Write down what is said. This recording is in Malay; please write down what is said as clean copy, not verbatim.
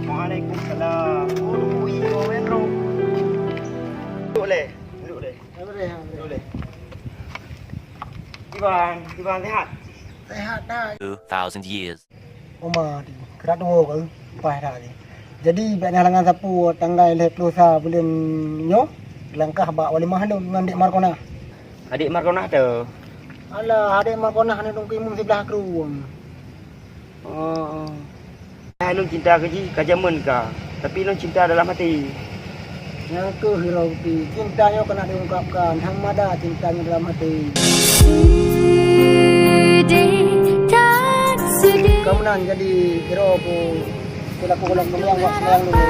Waalaikumsalam. Oh, iyo, Pedro. Duduk le. Duduk le. Duduk le. Iban sehat? Sehat dah. 2,000 years. Oma di kerat dua ke pai dah ni. Jadi biar halangan sapu tanggai leh kelusa bulan nyo langkah bak walimah tu dengan Dik Markona. Adik Markona tu. Alah adik Markona ni dong kimung sebelah keruang. Oh. Lu cinta keji kajamun ka. Tapi lu cinta dalam hati. Yang ke hirauti cintanya kena diungkapkan hamada cintanya dalam hati. Kamu nak jadi hero ku. Kita aku ulang kembali yang dulu.